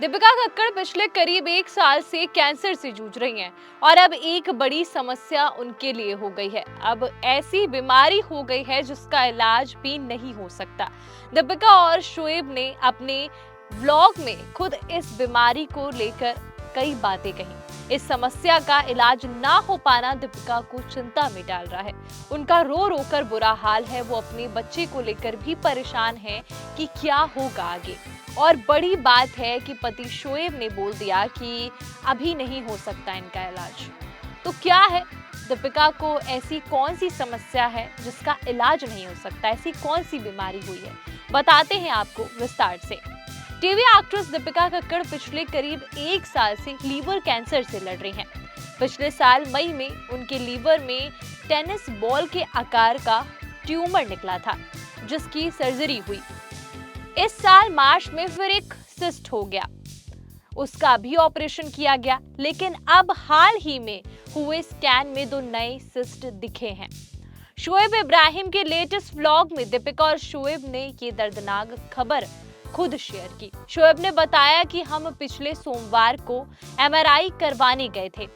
दीपिका कक्कड़ पिछले करीब 1 साल से कैंसर से जूझ रही हैं और अब एक बड़ी समस्या उनके लिए हो गई है। अब ऐसी बीमारी हो गई है जिसका इलाज भी नहीं हो सकता। दीपिका और शोएब ने अपने व्लॉग में खुद इस बीमारी को लेकर कई बातें कही। इस समस्या का इलाज ना हो पाना दीपिका को चिंता में डाल रहा है। उनका रो रो कर बुरा हाल है। वो अपने बच्चे को लेकर भी परेशान है कि क्या होगा आगे। और बड़ी बात है कि पति शोएब ने बोल दिया कि अभी नहीं हो सकता इनका इलाज। तो क्या है, दीपिका को ऐसी कौन सी समस्या है जिसका इलाज नहीं हो सकता? ऐसी कौन सी बीमारी हुई है, बताते हैं आपको विस्तार से। टीवी एक्ट्रेस दीपिका कक्कड़ पिछले करीब 1 साल से लीवर कैंसर से लड़ रही हैं। पिछले साल मई में उनके लीवर में टेनिस बॉल के आकार का ट्यूमर निकला था, जिसकी सर्जरी हुई। इस साल मार्च में फिर एक सिस्ट हो गया, उसका भी ऑपरेशन किया गया। लेकिन अब हाल ही में हुए स्कैन में 2 नए सिस्ट दिखे हैं। शोएब इब्राहिम के लेटेस्ट व्लॉग में दीपिका और शोएब ने ये दर्दनाक खबर खुद शेयर की। शोएब ने बताया कि हम पिछले सोमवार को एमआरआई करवाने गए थे।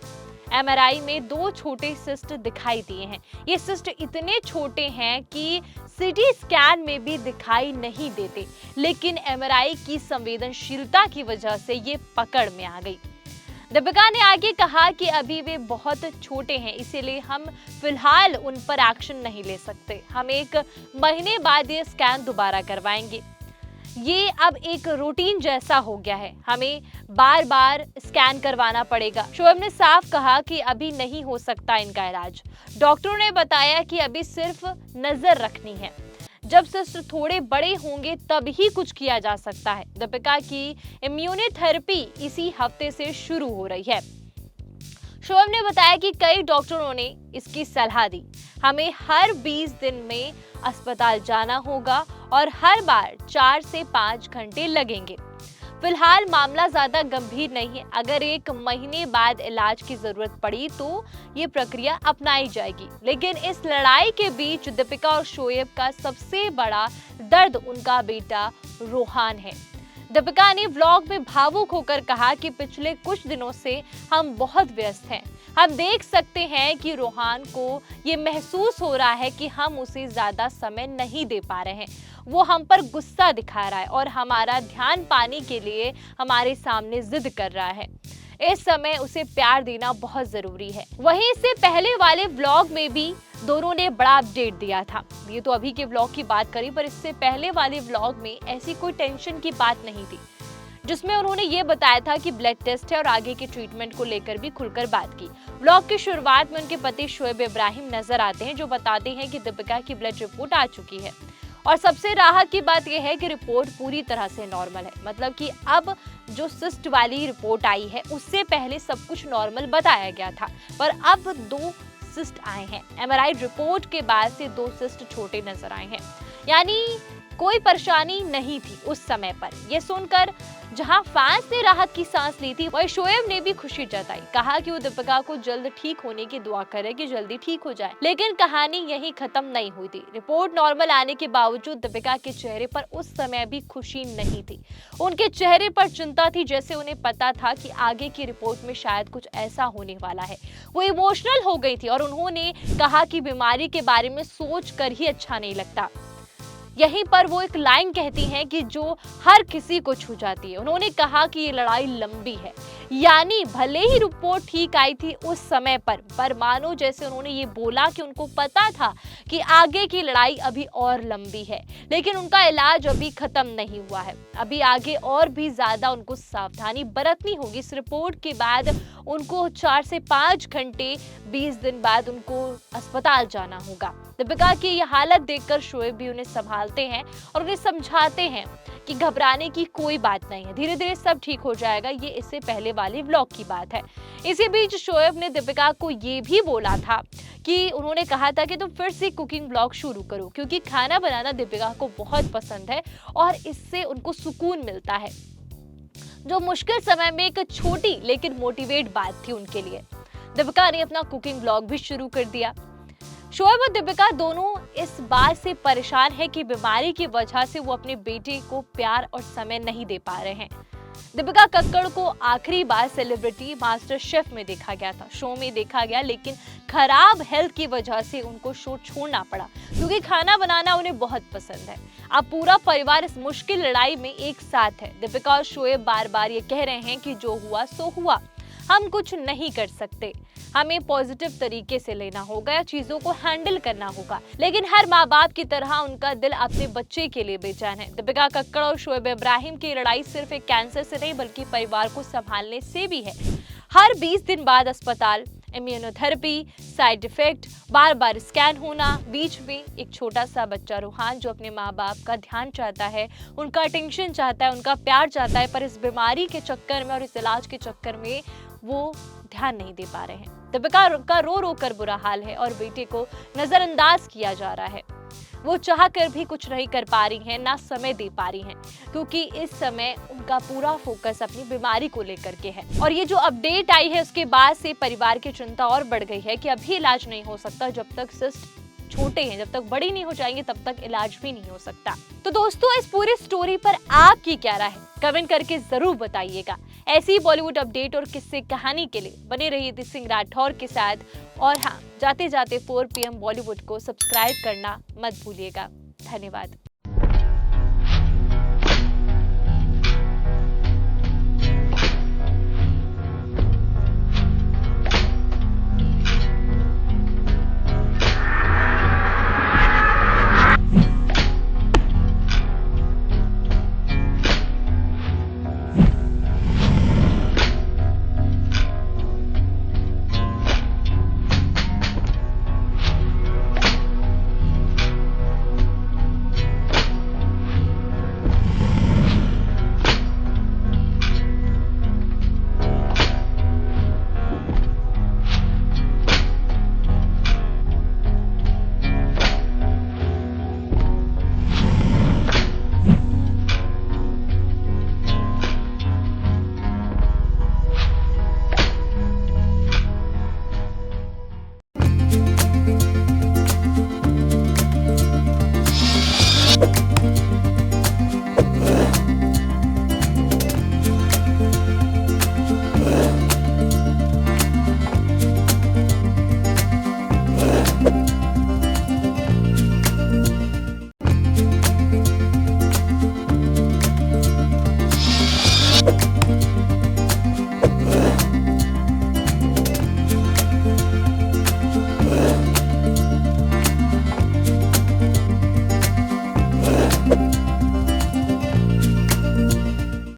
एमआरआई में 2 छोटे सिस्ट दिखाई दिए हैं। ये सिस्ट इतने छोटे हैं कि सीटी स्कैन में भी दिखाई नहीं देते, लेकिन एमआरआई की संवेदनशीलता की वजह से ये पकड़ में आ गई। दीपिका ने आगे कहा कि अभी वे बहुत छोटे हैं, इसीलिए हम फिलहाल उन पर एक्शन नहीं ले सकते। हम 1 महीने बाद ये स्कैन दोबारा करवाएंगे। ये अब एक रूटीन जैसा हो गया है, हमें बार बार स्कैन करवाना पड़ेगा। शोएब ने साफ कहा कि अभी नहीं हो सकता इनका इलाज। डॉक्टरों ने बताया कि अभी सिर्फ नजर रखनी है। जब सिस्ट थोड़े बड़े होंगे तब ही कुछ किया जा सकता है। दीपिका की इम्यूनोथेरेपी इसी हफ्ते से शुरू हो रही है। शोएब ने बताया कि कई डॉक्टरों ने इसकी सलाह दी। हमें हर 20 दिन में अस्पताल जाना होगा और हर बार 4 से 5 घंटे लगेंगे। फिलहाल मामला ज्यादा गंभीर नहीं है। अगर 1 महीने बाद इलाज की जरूरत पड़ी तो ये प्रक्रिया अपनाई जाएगी। लेकिन इस लड़ाई के बीच दीपिका और शोएब का सबसे बड़ा दर्द उनका बेटा रोहान है। दीपिका ने व्लॉग में भावुक होकर कहा कि पिछले कुछ दिनों से हम बहुत व्यस्त हैं। हम देख सकते हैं कि रोहान को ये महसूस हो रहा है कि हम उसे ज्यादा समय नहीं दे पा रहे हैं। वो हम पर गुस्सा दिखा रहा है और हमारा ध्यान पाने के लिए हमारे सामने जिद कर रहा है। इस समय उसे प्यार देना बहुत जरूरी है। वहीं इससे पहले वाले व्लॉग में भी दोनों ने बड़ा अपडेट दिया था। ये तो अभी के व्लॉग की बात करी, पर इससे पहले वाले व्लॉग में ऐसी कोई टेंशन की बात नहीं थी, जिसमें उन्होंने ये बताया था कि ब्लड टेस्ट है और आगे के ट्रीटमेंट को लेकर भी खुलकर बात की। व्लॉग की शुरुआत में उनके पति शोएब इब्राहिम नजर आते हैं, जो बताते हैं कि दीपिका की ब्लड रिपोर्ट आ चुकी है और सबसे राहत की बात यह है कि रिपोर्ट पूरी तरह से नॉर्मल है। मतलब कि अब जो सिस्ट वाली रिपोर्ट आई है उससे पहले सब कुछ नॉर्मल बताया गया था, पर अब 2 सिस्ट आए हैं। एमआरआई रिपोर्ट के बाद से 2 सिस्ट छोटे नजर आए हैं, यानी कोई परेशानी नहीं थी उस समय पर। ये सुनकर जहां फैंस ने राहत की सांस ली थी, वहीं शोएब ने भी खुशी जताई। कहा कि वो दीपिका को जल्द ठीक होने की दुआ करे कि जल्दी ठीक हो जाए। लेकिन कहानी यहीं खत्म नहीं हुई थी। रिपोर्ट नॉर्मल आने के बावजूद दीपिका के चेहरे पर उस समय भी खुशी नहीं थी। उनके चेहरे पर चिंता थी, जैसे उन्हें पता था कि आगे की रिपोर्ट में शायद कुछ ऐसा होने वाला है। वो इमोशनल हो गई थी और उन्होंने कहा कि बीमारी के बारे में सोच कर ही अच्छा नहीं लगता। यहीं पर वो एक लाइन कहती हैं कि जो हर किसी को छू जाती है। उन्होंने कहा कि ये लड़ाई लंबी है, यानी भले ही रिपोर्ट ठीक आई थी उस समय पर मानो जैसे उन्होंने ये बोला कि उनको पता था कि आगे की लड़ाई अभी और लंबी है, लेकिन उनका इलाज अभी खत्म नहीं हुआ है। अभी आगे और भी ज्यादा उनको सावधानी बरतनी होगी। इस रिपोर्ट के बाद उनको 4 से 5 घंटे 20 दिन बाद उनको अस्पताल जाना होगा। दीपिका की ये हालत देखकर शोएब भी उन्हें संभालते हैं और उन्हें समझाते हैं कि घबराने की कोई बात नहीं है, धीरे धीरे सब ठीक हो जाएगा। ये इससे पहले वाले व्लॉग की बात है। इसी बीच शोएब ने दीपिका को ये भी बोला था कि उन्होंने कहा था कि तुम फिर से कुकिंग व्लॉग शुरू करो, क्योंकि खाना बनाना दीपिका को बहुत पसंद है और इससे उनको सुकून मिलता है, जो मुश्किल समय में एक छोटी लेकिन मोटिवेट बात थी उनके लिए। दीपिका ने अपना कुकिंग व्लॉग भी शुरू कर दिया। शोएब और दीपिका दोनों इस बात से परेशान है कि बीमारी की वजह से वो अपने बेटे को प्यार और समय नहीं दे पा रहे हैं। दीपिका कक्कड़ को आखिरी बार सेलिब्रिटी मास्टर शेफ में देखा गया था, शो में देखा गया, लेकिन खराब हेल्थ की वजह से उनको शो छोड़ना पड़ा क्योंकि खाना बनाना उन्हें बहुत पसंद है। अब पूरा परिवार इस मुश्किल लड़ाई में एक साथ है। दीपिका और शोएब बार बार ये कह रहे हैं कि जो हुआ सो हुआ, हम कुछ नहीं कर सकते, हमें पॉजिटिव तरीके से लेना होगा या चीजों को हैंडल करना होगा। लेकिन हर माँ बाप की तरह उनका दिल अपने बच्चे के लिए बेचैन है। दीपिका कक्कड़ और शोएब इब्राहिम की लड़ाई सिर्फ एक कैंसर से नहीं बल्कि परिवार को संभालने से भी है। हर 20 दिन बाद अस्पताल, इम्यूनोथेरेपी, साइड इफेक्ट, बार बार स्कैन होना, बीच में एक छोटा सा बच्चा रूहान जो अपने माँ बाप का ध्यान चाहता है, उनका अटेंशन चाहता है, उनका प्यार चाहता है, पर इस बीमारी के चक्कर में और इस इलाज के चक्कर में वो ध्यान नहीं दे पा रहे हैं। दीपिका का रो रो कर बुरा हाल है और बेटे को नजरअंदाज किया जा रहा है। वो चाह कर भी कुछ नहीं कर पा रही हैं, ना समय दे पा रही हैं, क्योंकि इस समय उनका पूरा फोकस अपनी बीमारी को लेकर के है। और ये जो अपडेट आई है उसके बाद से परिवार की चिंता और बढ़ गई है कि अभी इलाज नहीं हो सकता, जब तक सिस्ट छोटे हैं, जब तक बड़ी नहीं हो जाएंगे तब तक इलाज भी नहीं हो सकता। तो दोस्तों, इस पूरी स्टोरी पर आपकी क्या राय है, कमेंट करके जरूर बताइएगा। ऐसी ही बॉलीवुड अपडेट और किस्से कहानी के लिए बने रहिए दी सिंह राठौर के साथ। और हाँ, जाते जाते 4 PM बॉलीवुड को सब्सक्राइब करना मत भूलिएगा। धन्यवाद।